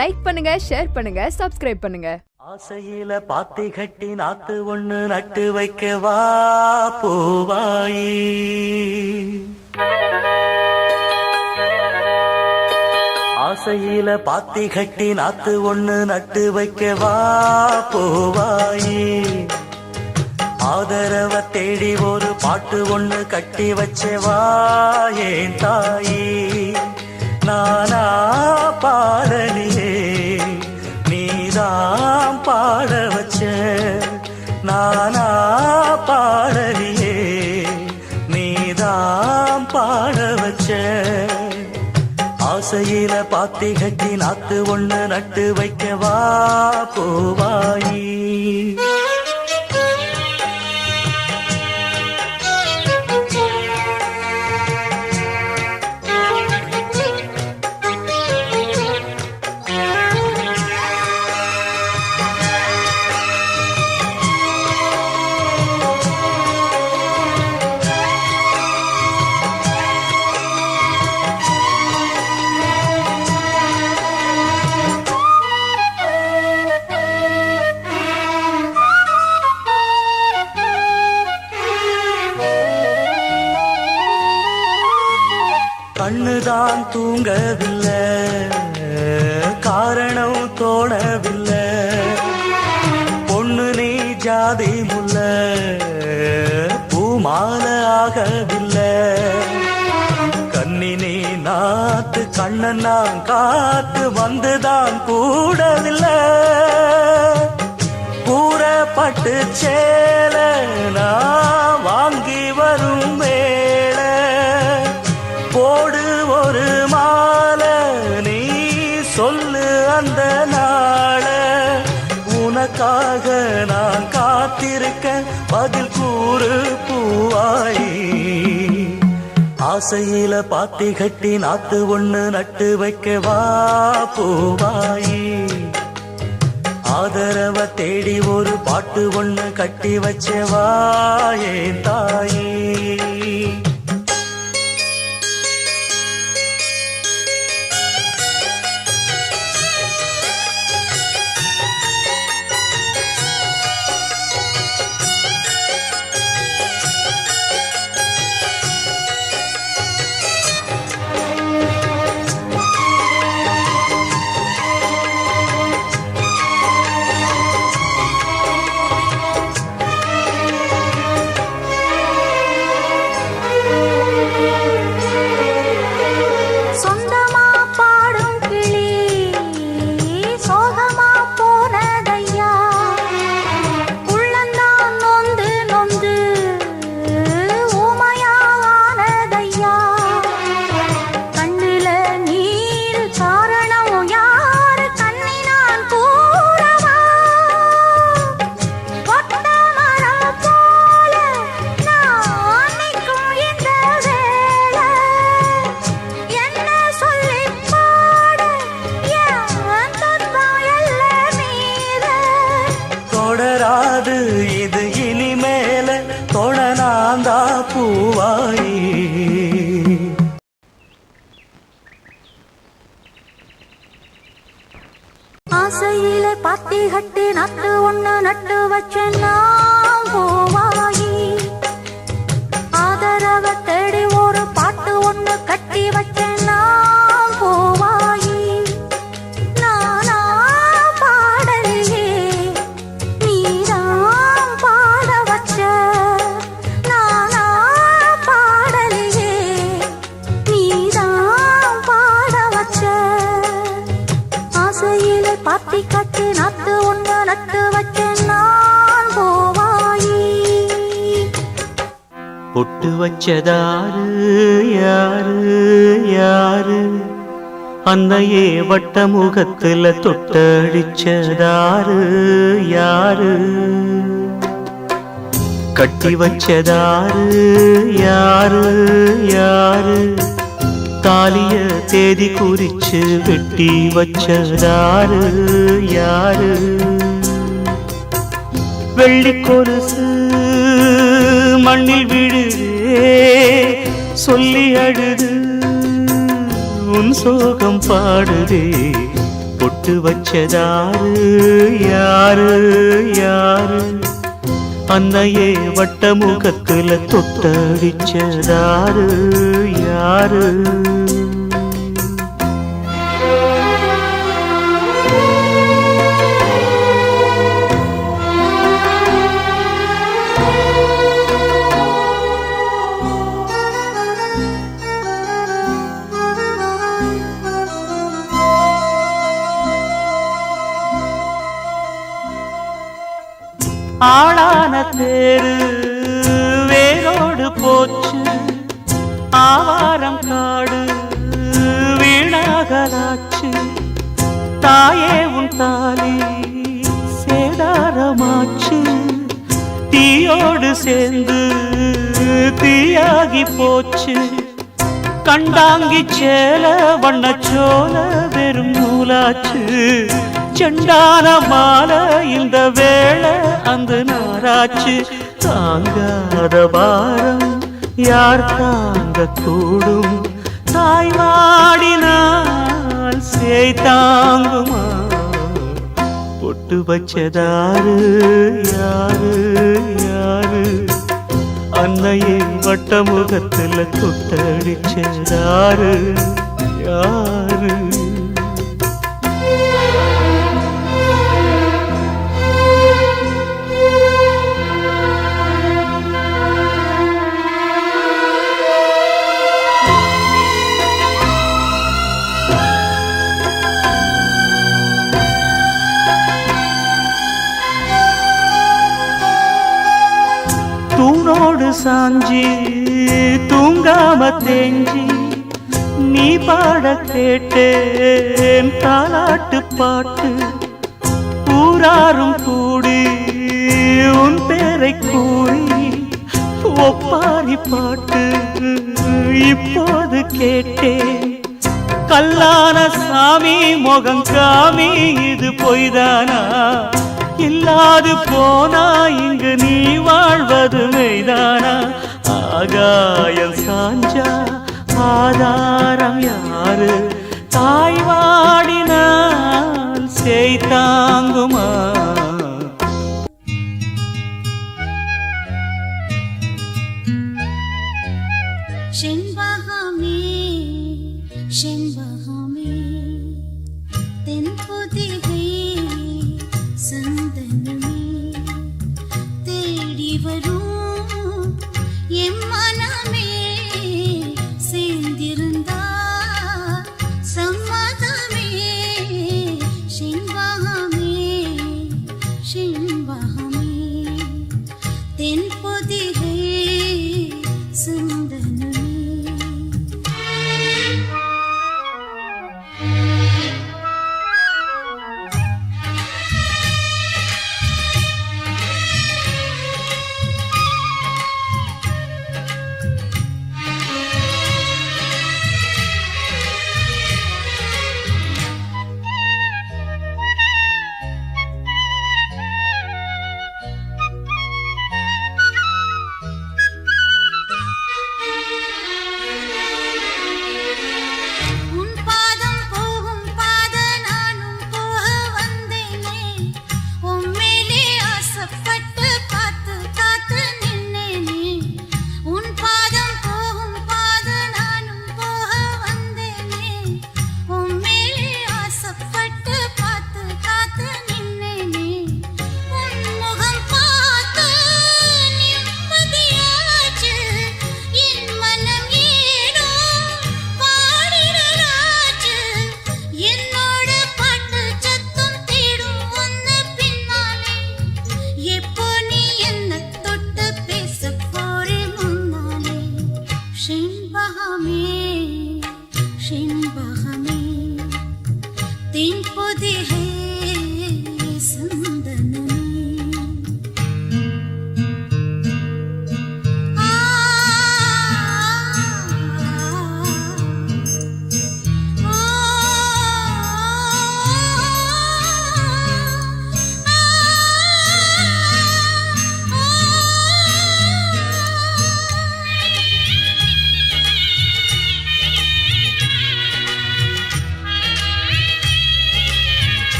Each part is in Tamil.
லைக் பண்ணுங்க, ஷேர் பண்ணுங்க, சப்ஸ்கிரைப் பண்ணுங்க. ஆசையில பாத்தி கட்டி நாத்து ஒண்ணு நட்டு வைக்கவா பூவாயி. ஆசையில பாத்தி கட்டி நாத்து ஒண்ணு நட்டு வைக்கவா பூவாயி. ஆதரவ தேடி ஒரு பாட்டு ஒண்ணு கட்டி வச்சவா ஏன் தாயி. நானா பாடலியே நீதான் பாட வச்ச. நானா பாடலியே நீதான் பாட வச்ச. ஆசையில பாத்தி கட்டி நாத்து ஒண்ணு நட்டு வைக்கவா பூவாயி. கண்ணுதான் தூங்கவில்லை, காரணம் தோணவில்லை. பொண்ணு நீ ஜாதி முல்ல, பூமால ஆகவில்லை. கண்ணினி நாத்து கண்ணன் நான் காத்து வந்துதான் கூடவில்லை. கூறப்பட்டு சேல நான் வாங்கி வரும் வேளை. போடு ஒரு மாலை நீ சொல்லு அந்த நாள. உனக்காக நான் காத்திருக்க பதில் கூறு பூவாயி. ஆசையில பாத்தி கட்டி நாத்து ஒண்ணு நட்டு வைக்கவா பூவாயி. ஆதரவ தேடி ஒரு பாட்டு ஒண்ணு கட்டி வச்சவா ஏன் தாயி. இது இனிமேல தொடனாந்தா பூவாயி. ஆசையில பாத்தி கட்டி நட்டு ஒண்ணு நட்டு வச்சேன்னா பூவாயி. ஆதரவ தேடி ஒரு பாட்டு ஒண்ணு கட்டி வச்சேன்னா பூவாயி. நானா பாடலியே நீதான் பாட வச்ச. நானா பாடலியே நீதான் பாட வச்ச. ஆசையில பாத்தி கட்டி நாத்து ஒண்ணு நட்டு வச்சேன் நான் பூவாயி. பொட்டு வச்சதாரு யாரு யாரு, அன்னையே வட்ட முகத்துல தொட்டடிச்சதாரு யாரு. கட்டி வச்சதாரு யாரு யாரு, தாலிய தேதி குறிச்சு வெட்டி வச்சதாரு யாரு. வெள்ளி கொலுசு மண்ணில் விழுதே சொல்லி அழுது உன் சோகம் பாடுதே. பொட்டு பொட்டு வச்சதாரு யாரு யாரு அன்னையே வட்ட முகத்துல தொட்டடிச்சதாரு யாரு ஆளான தேரு வேரோடு போச்சு ஆவாரம் காடு வீணாகலாச்சு தாயே உன் தாலி சேதாரமாச்சு தீயோடு சேர்ந்து தீயாகி போச்சு கண்டாங்கி சேல வண்ணச்சோல வெறும் நூலாச்சு செண்டான மாலை இந்த வேளை அந்த நாராச்சு தாங்காத பாரம் யார் தாங்க கூடும் தாய் வாடினால் சேய் தாங்குமா பொட்டு வச்சதாரு யாரு யாரு அன்னையை வட்ட முகத்துல தொட்டடிச்சதாரு யாரு தூணோடு சாஞ்சி தூங்காம தேஞ்சி நீ பாட கேட்டேன் தாலாட்டு பாட்டு ஊராரும் கூடி உன் பேரை கூறி ஒப்பாரி பாட்டு இப்போது கேட்டேன் கல்லான சாமி முகங்காமி இது பொய்தானா இல்லாது போனா இங்கு நீ வாழ்வது மெய்தானா ஆகாயம் சாஞ்சா ஆதாரம் யாரு தாய் வாடினால் செய் தாங்குமா செண்பகமே செண்பகமே தென்பொதிகை சந்தனமே தேடி வரும் என் மனமே சேர்ந்திருந்தா சம்மதமே செண்பகமே செண்பகமே தென்பொதிகை சந்தனமே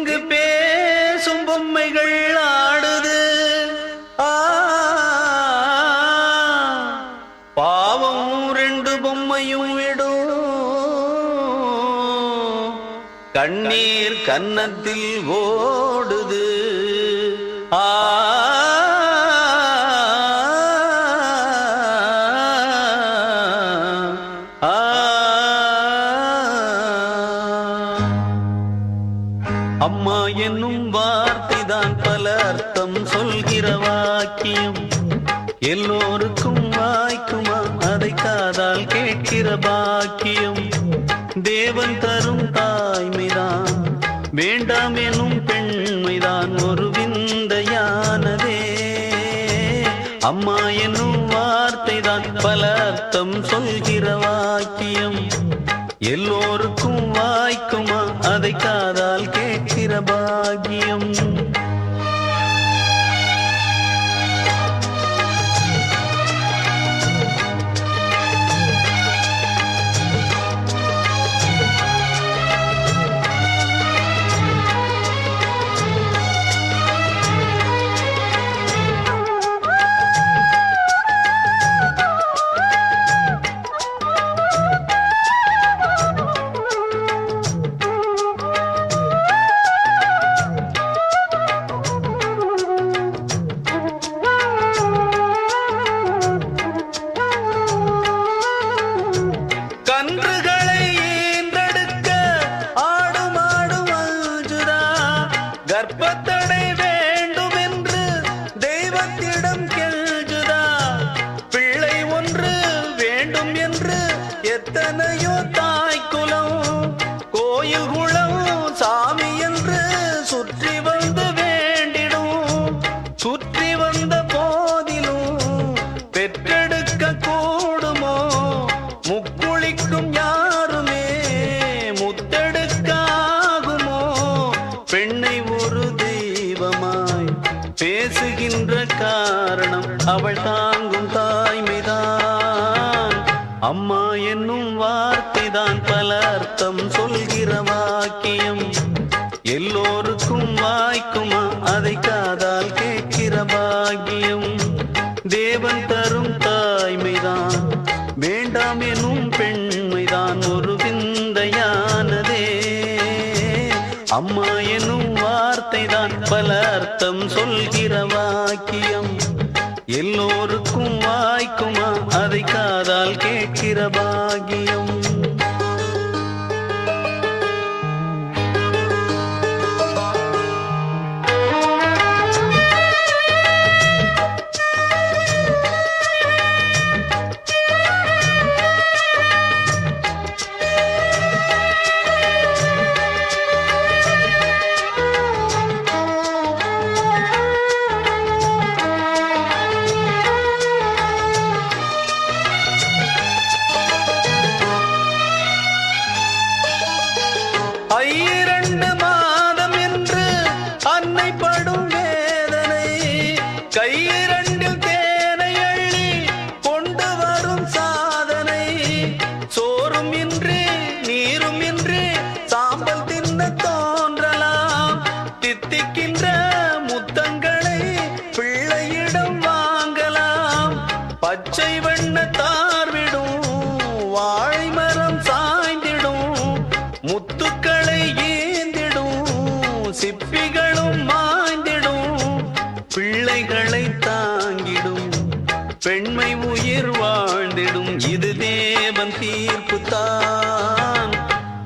இங்கு பேசும் பொம்மைகள் ஆடுது. பாவம் ரெண்டு பொம்மையும் விடும், கண்ணீர் கன்னத்தில் ஓடுது. அம்மா என்னும் வார்த்தைதான் பல அர்த்தம் சொல்கிற வாக்கியம். எல்லோருக்கும் வாய்க்குமா அதை காதால் கேட்கிற பாக்கியம். தேவன் தரும் தாய்மைதான், வேண்டாம் எனும் பெண்மைதான் ஒரு விந்தையானதே. அம்மா என்னும் வார்த்தைதான் பல அர்த்தம் சொல்கிற வாக்கியம். எல்லோருக்கும் வாய்க்குமா அதை காதால் கேட்கிற பாக்கியம். கர்ப்பத்தடை வேண்டும் என்று தெய்வத்திடம் கெஞ்சுதா. பிள்ளை ஒன்று வேண்டும் என்று எத்தனையோ தாய்க்குலம், கோயில் குளம் சாமி என்று சுற்றி வந்து வேண்டிடும். சுற்றி வந்த போதிலும் பெற்றெடுக்க கூடுமோ? முக்குளிக்கும் யாருமே முத்தெடுக்காகுமோ? பெண்ணை ஒரு தெய்வமாய் பேசுகின்ற காரணம் அவள் தாங்கும் தாய்மைதான். அம்மா என்னும் வார்த்தைதான் பல அர்த்தம் சொல்கிற வாக்கியம். எல்லோருக்கும் வாய்க்குமா அதை காதால் கேட்கிற பாக்கியம். தேவன் தரும் தாய்மைதான், வேண்டாம் எனும் பெண்மைதான் ஒரு விந்தையானதே. அம்மா எனும் வார்த்தைதான் பல அர்த்தம் சொல்கிற வாக்கியம். எல்லோருக்கும் வாய்க்குமா அதை காதால் கேட்கிற பாக்கியம். கையிரண்டில் தேனை அள்ளி கொண்டு வரும் சாதனை. சோறும் இன்றி நீரும் இன்றி சாம்பல் தின்ன தோன்றலாம். தித்திக்கின்ற முத்தங்களை பிள்ளையிடம் வாங்கலாம். பச்சை வண்ண தார்விடும் வாழை மரம் சாய்ந்திடும். முத்துக்களை ஏந்திடும் சிப்பிகளும் மாய்ந்திடும். பிள்ளைகளை தாங்கிடும் பெண்மை உயிர் வாழ்ந்திடும். இது தேவன் தீர்ப்பு தான்.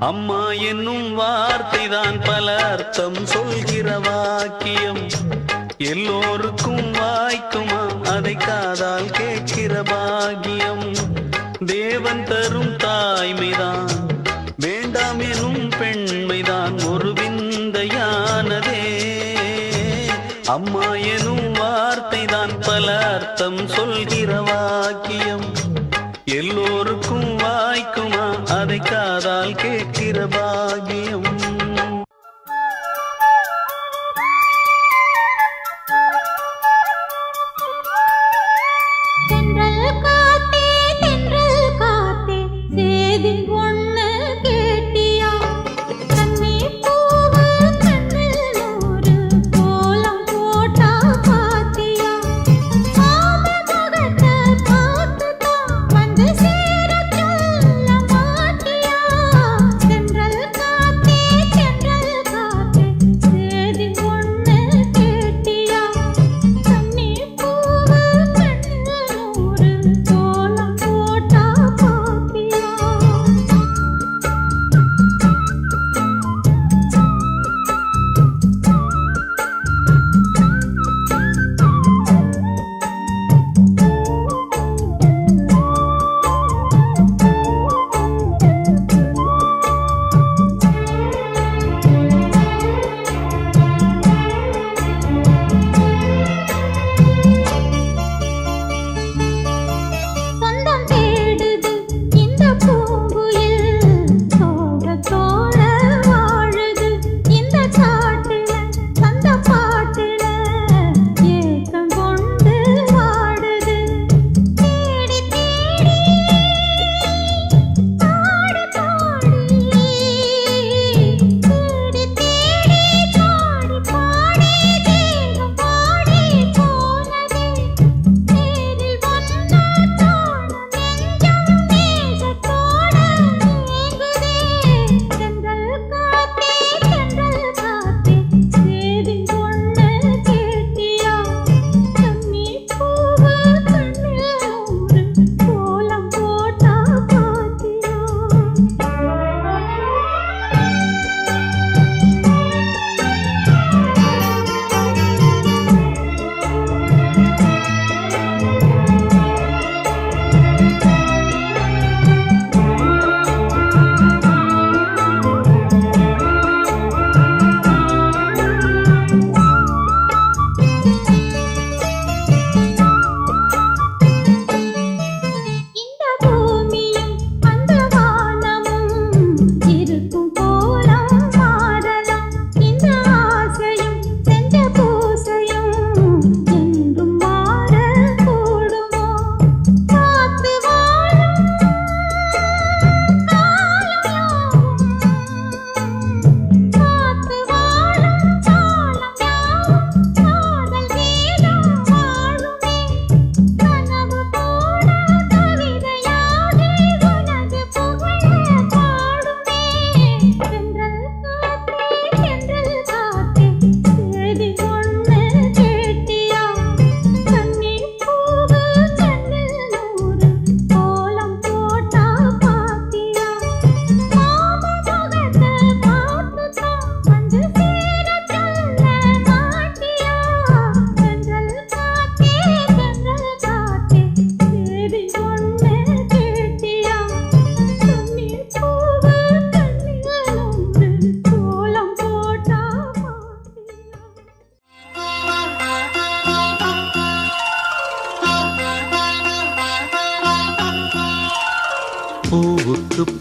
அம்மா என்னும் வார்த்தைதான் பல அர்த்தம் சொல்கிற வாக்கியம். எல்லோருக்கும் வாய்க்குமா அதை காதால் கேட்கிற பாக்கியம். தேவன் தரும் தாய்மைதான், வேண்டாம் எனும் பெண்மைதான் ஒரு விந்தையானதே. அம்மா எனும் வார்த்தைதான் பல அர்த்தம் சொல்கிற வாக்கியம். எல்லோருக்கும் வாய்க்குமா அதை காதால் கேட்கிற பாக்கியம். ஒண்ணு கேட்டியா? கண்ணி பூவு கண்ணில்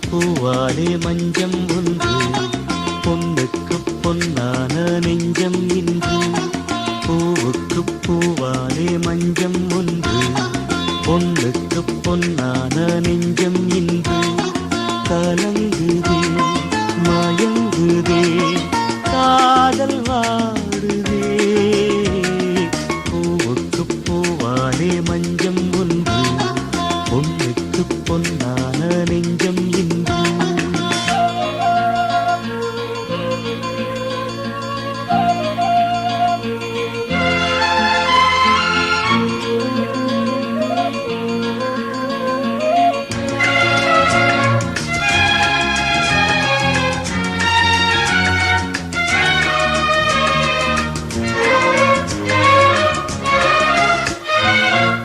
பூவாலே மஞ்சம் ஒன்று பொன்னுக்கு பொன்னான நெஞ்சம் இன்று பூவுக்கு பூவாலே மஞ்சம் ஒன்று பொன்னுக்கு பொன்னான நெஞ்சம் இன்று கலங்குதே மயங்குதே காதல் வாடுதே பூவுக்கு பூவாலே மஞ்சம் ஒன்று பொன்னுக்கு பொன்னான நெஞ்சம் இன்று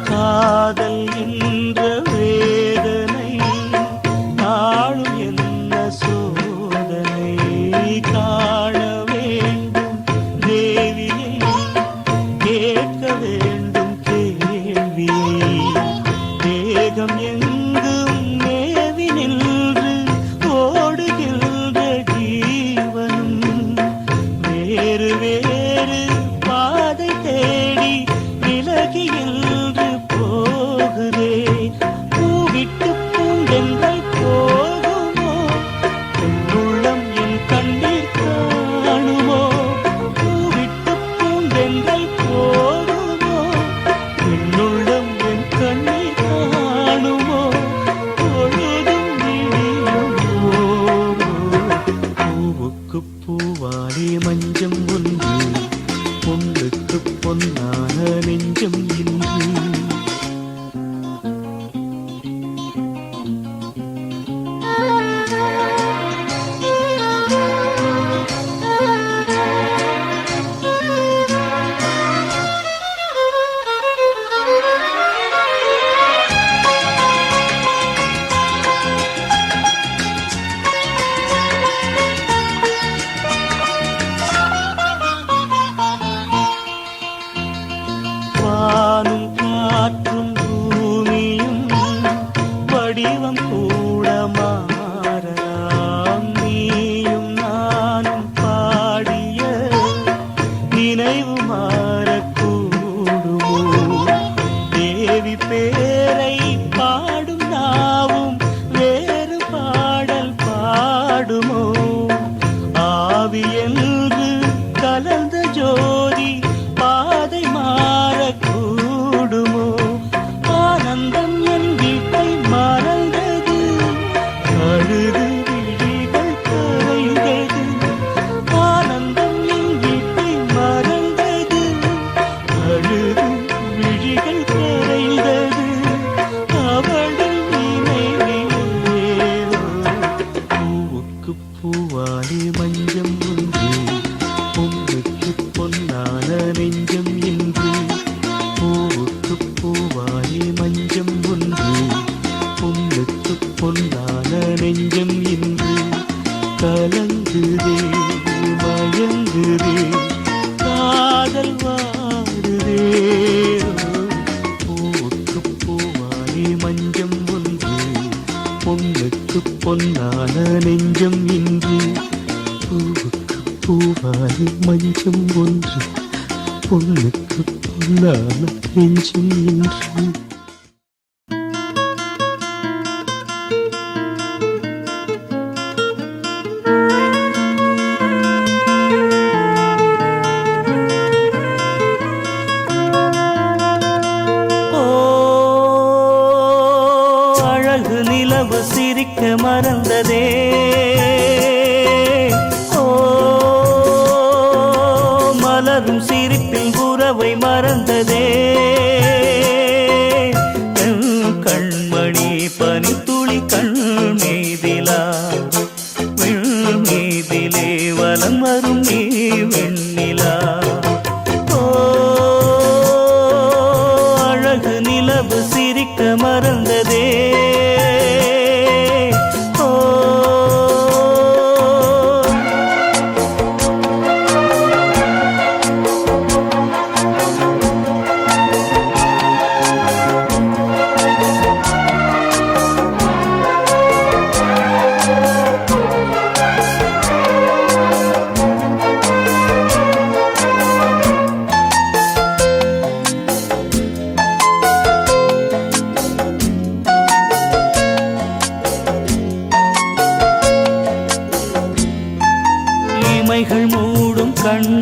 காதல் என்ற வேதனை நாளும் என்ன சோதனை காண வேண்டும் தேவியை கேட்க வேண்டும் கேள்வியை தேகம் எங்கும் மேவி நின்று ஓடுகின்ற ஜீவனும் வேறு வேறு பாதை தேடி விலகியின்று போகுதே பூவிட்டு பூண்டென்றால் போகுமோ உள்ளம் என் கண்ணில் காணுமோ பூவிட்டு பூண்டென்றால் போகுமோ உள்ளம் என் கண்ணில் காணுமோ பொழுதும் விடியுமோ பூவுக்கு பூவாலே மஞ்சம் ஒன்று பொன்னுக்கு பொன்னான நெஞ்சம் இன்று வானும் காற்றும் பூமியும் வடிவம் கூட மாறலாம் நீயும் நானும் பாடிய நினைவு மாறக்கூடுமோ தேவி பேரை பாடும் நாவும் வேறு பாடல் பாடுமோ ஆவி என்று கலந்த ஜோதி பாதை மாறக்கூடுமோ ஆனந்தம் என் வீட்டை மறந்தது அழுது விழிகள் கரைந்தது ஆனந்தம் என் வீட்டை மறந்தது அழுது விழிகள் கரைந்தது அவளை நினைவிலே பூவுக்கு பூவாலே மஞ்சம் ஒன்று பொன்னுக்கு பொன்னான நெஞ்சம் இன்று பூவுக்கு பூவாலே மஞ்சம் ஒன்று பொன்னுக்கு பொன்னான நெஞ்சம் இன்று கலங்குதே மயங்குதே காதல் வாடுதே பூவுக்கு பூவாலே மஞ்சம் ஒன்று பொன்னுக்கு பொன்னான நெஞ்சம் இன்று பூவுக்கு பூவாலே மஞ்சம் ஒன்று பொன்னுக்கு பொன்னான நெஞ்சம் இன்று அழகு நிலவு சிரிக்க மறந்ததே ஓ மலரும் சிரிப்பில் உறவை மறந்ததே கண்மணி பனித்துளி கண் மீதிலா மீதிலே வலம் வரும் நீ வெண்ணிலா ஓ அழகு நிலவு சிரிக்க மறந்ததே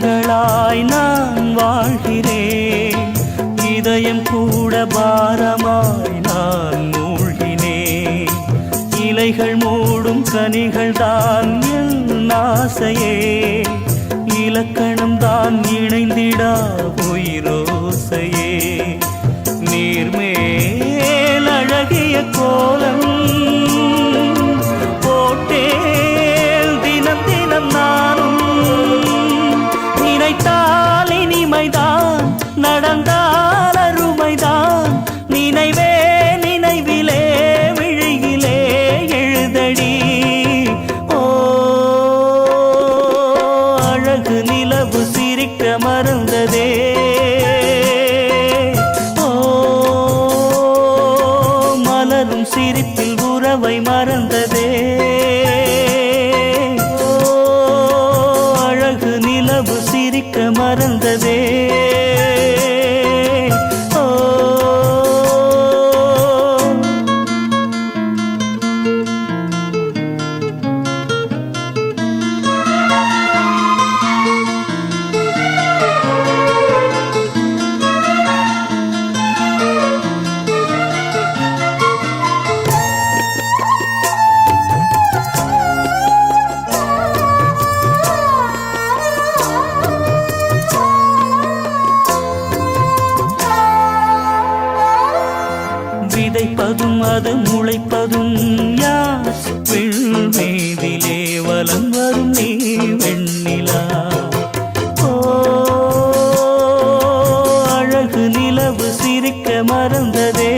கணங்களாய் நான் வாழ்கிறேன், இதயம் கூட பாரமாய் நான் மூழ்கினேன். இலைகள் மூடும் கனிகள் தான் என் ஆசையே, இலக்கணம் தான் இணைந்திடா உயிரோசையே. நீர்மேல் அழகிய கோலம் போட்டேல் தினம் தினம் நானும், நினைத்தால் இனிமைதான் நடந்தால் அருமைதான், நினைவே நினைவிலே விழியிலே எழுதடி. ஓ அழகு நிலவு சிரிக்க மறந்ததே, மலரும் சிரிப்பில் உறவை மறந்ததே. அழகு நிலவு சிரிக்க மறந்ததே. விதைப்பதும் அது முளைப்பதும் யாஸ் விண்மீதிலே வலம் வரும் நீ வெண்ணிலா. ஓ அழகு நிலவு சிரிக்க மறந்ததே.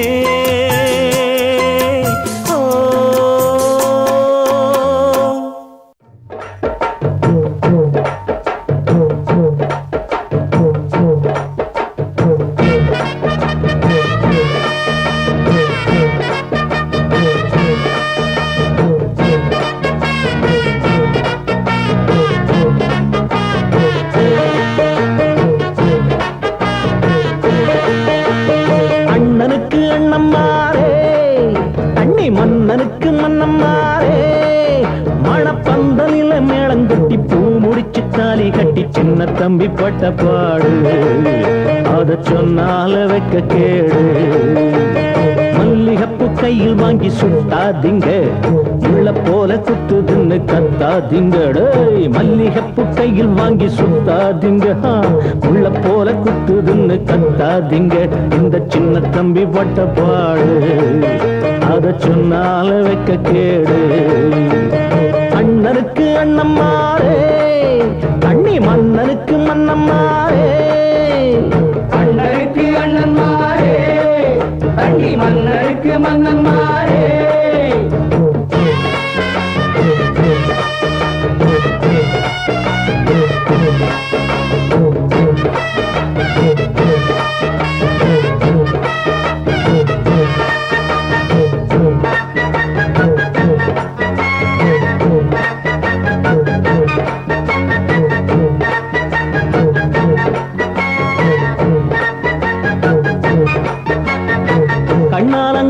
மன்னனுக்கு மன்னம்மாரே, மணப்பந்தலில மேளங்கட்டி பூ முடிச்சு தாலி கட்டி சின்ன தம்பி பட்ட பாடு, அத சொன்னால வைக்க கேடு. மல்லிகப்பு கையில் வாங்கி சுட்டாதீங்க, உள்ள போல குத்துதுன்னு கத்தாதீங்க. மல்லிகப்பு கையில் வாங்கி சுட்டாதீங்க, உள்ள போல குத்துதுன்னு கத்தாதீங்க. இந்த சின்ன தம்பி பட்ட பாடு, அத சொன்னால வைக்க கேடு. அண்ணனுக்கு அண்ணம்மாரே, அண்ணி மன்னனுக்கு மன்னம்மாரே. அண்ணனுக்கு அண்ணன்மாரே, அண்ணி மன்னனுக்கு மன்னன்மாரே.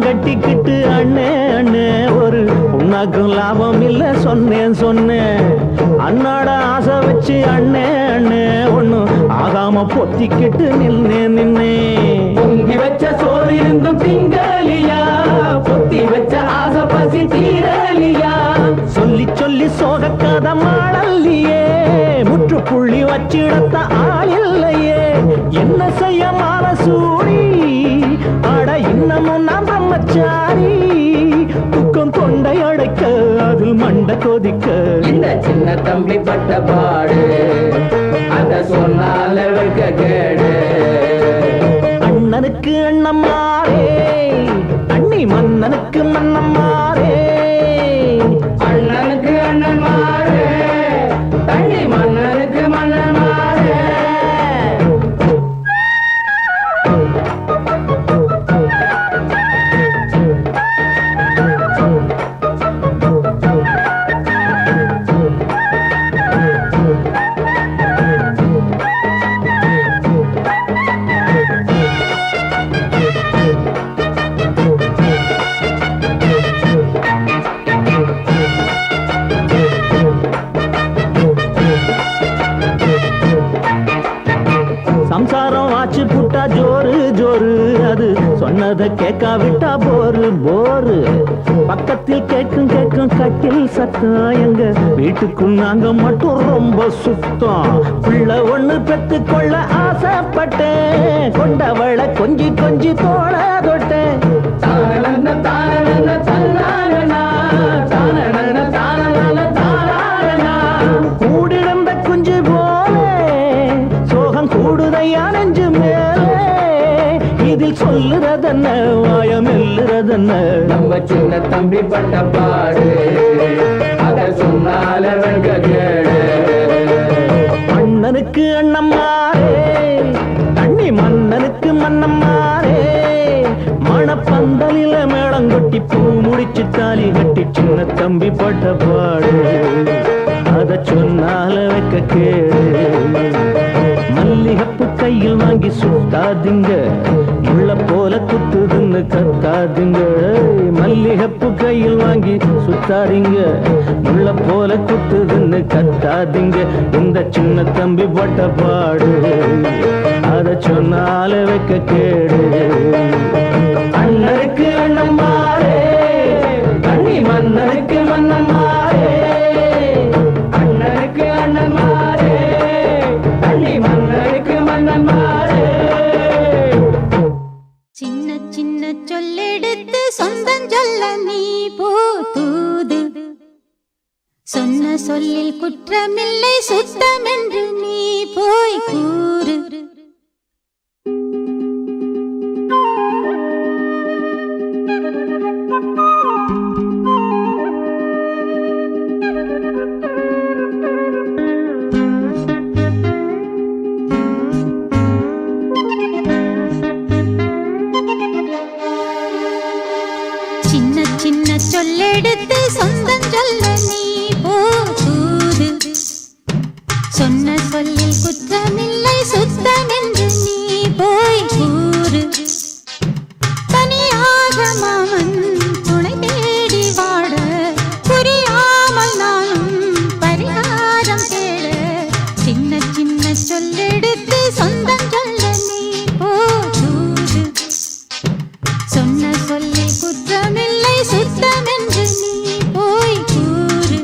கட்டிக்கிட்டு அண்ணே அண்ணே ஒரு உனக்கும் லாபம் இல்ல சொன்னேன் சொன்னேன். அண்ணாட ஆசை வச்சு அண்ணே அண்ணே ஒண்ணும் ஆகாம பொத்திக்கிட்டு நின்னே. பொங்கி வச்ச சோறு இருந்தும் திங்கலியா, பொத்தி வச்ச ஆசை பசி தீரலியா. சொல்லி சொல்லி சோக கதை மாடல்லையே, முற்றுப்புள்ளி வச்சிடத்த ஆள் இல்லையே. என்ன செய்ய மனசூடி, அட இன்னமும் நான் பிரம்மச்சாரி. துக்கம் தொண்டை அடைக்க அதில் மண்ட கொதிக்க. இந்த சின்ன தம்பி பட்ட பாடு, அத சொன்னால வைக்க கேடு. அண்ணனுக்கு அண்ணம்மாரே, அண்ணி மன்னனுக்கு மன்னம்மாரே. அண்ணனுக்கு அண்ணன்மாரே, அண்ணி மன்னனுக்கு மன்னன்மாரே. சம்சாரம் ஆச்சு புட்டா ஜோரு ஜோரு, அது சொன்னதை கேட்காவிட்டா போரு போரு. பக்கத்தில் கேட்கும் கேட்கும் கட்டில் சத்தம், எங்க வீட்டுக்குள் நாங்க மட்டும் ரொம்ப சுத்தம். பிள்ளை ஒண்ணு பெத்து கொள்ள ஆசைப்பட்டேன், கொண்டவளை கொஞ்சி கொஞ்சி தோள தொட்டேன். கூடிருந்த குஞ்சு போலே சோகம் கூடுதையா நெஞ்சு மேலே. இதில் சொல்லுறதென்ன வாயம் இல்லுறதென்ன, நம்ம சின்ன தம்பி பட்ட பாடு அத சொன்னால வெங்க கேடு. அண்ணனுக்கு அண்ணம்மாரே தண்ணி மன்னனுக்கு மன்னம்மாரே. மணப்பந்தலில மேளங்கொட்டி பூ முடிச்சு தாலி கட்டி சின்ன தம்பி பட்ட பாடு அத சொன்னால வைக்க கேடு. மல்லிகப்பு கையில் வாங்கி சுத்தாதீங்க, முள்ள போல குத்துதுன்னு கத்தாதீங்க. மல்லிகப்பு கையில் வாங்கி சுத்தாதீங்க, முள்ள போல குத்துதுன்னு கத்தாதீங்க. இந்த சின்ன தம்பி பட்ட பாடு அத சொன்னால வைக்க கேடு. அண்ணனுக்கு அண்ணம்மாரே தண்ணி மன்னனுக்கு மன்னம்மாரே. அண்ணனுக்கு அண்ணன்மாரே தண்ணி மன்னனுக்கு மன்னன்மாரே. சின்ன சின்ன சொல்லெடுத்து சொந்தம் சொல்ல நீ போதூது, சொன்ன சொல்லில் குற்றமில்லை சுத்தமென்று நீ போய் கூறு. சின்ன சின்ன சொல்லெடுத்து சொந்தம் சொல்ல நீ போதூது, சொன்ன சொல்லில் குற்றமில்லை சுத்தமென்று நீ போய் கூறு. தனியாக மாமன் துணை தேடி வாட, புரியாமல் நானும் பரிகாரம் தேட. சின்ன சின்ன சொல்லெடுத்து சொந்தம் சொல்ல நீ போதூது, சொன்ன சொல்லில் குற்றமில்லை சுத்தமென்று நீ போய் கூறு.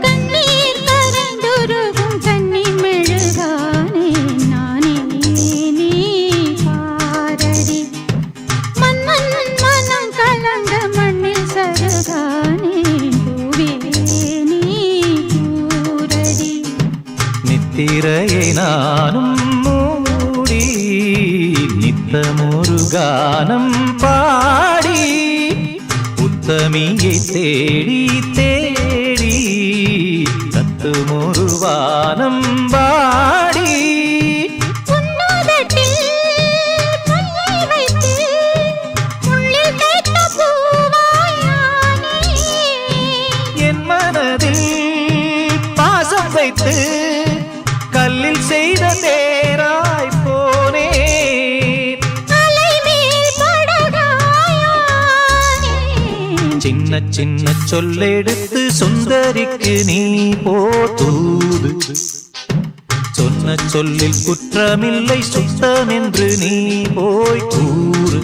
கண்ணீர் கரைந்துருகும் கண்ணி மெழுகானே நானே நீ பாரடி. மன்னன் மனம் கலந்த மண்ணில் சருகானே பூவே நீ கூரடி. நித்திரையை நானும் மூடி நித்தமொரு கானம் பாடி, உத்தமியை தேடி தேடி தத்துமொரு வானம் பாடி. உன்னுதட்டில் கையை வைத்து உள்ளில் தைத்த பூவாயானே. என் மனதில் பாசம் வைத்து கல்லில் செய்த தேராய் போனேன். அலைமேல் படகாயானே. சின்ன சின்ன சொல்லெடுத்து சுந்தரிக்கு நீ போதூது, சொன்ன சொல்லில் குற்றமில்லை சுத்தமென்று நீ போய் கூறு.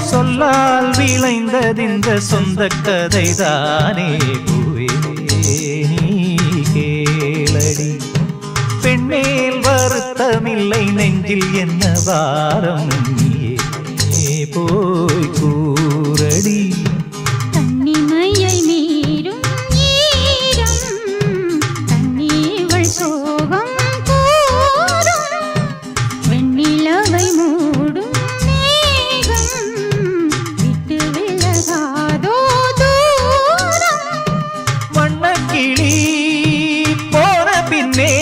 சொல்லால் விளைந்ததிந்த சொந்த கதைதானே பூவே மேலடி பெண்மேல் வருத்தமில்லை நெஞ்சில் என்ன வாரம் நீயே போய் கூரடி கண்ணிமையை மீறும் ஈரம் கண்ணீவள் சோகம் கூறும் வெண்ணிலவை மூடும் மேகம் விட்டு விலகாதோ தூரம் வண்ணக்கிளி போன பின்னே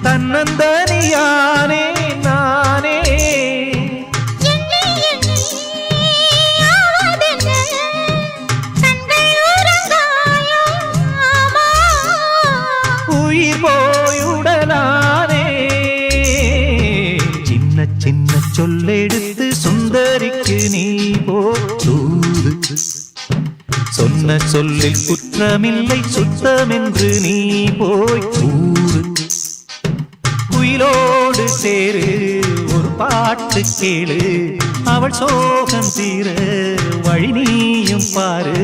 தன்னந்தனியானே நானே எண்ணி எண்ணி ஆவதென்ன கண்கள் உறங்காயோ ஆமா உயிர் போயுடலானே சின்ன சின்ன சொல்லெடுத்து சுந்தரிக்கு நீ போது சொன்ன சொல்லில் குற்றமில்லை சுத்தமென்று நீ போய் கூறு குயிலோடு சேரு ஒரு பாட்டு கேளு அவள் சோகம் தீர வழி நீயும் பாரு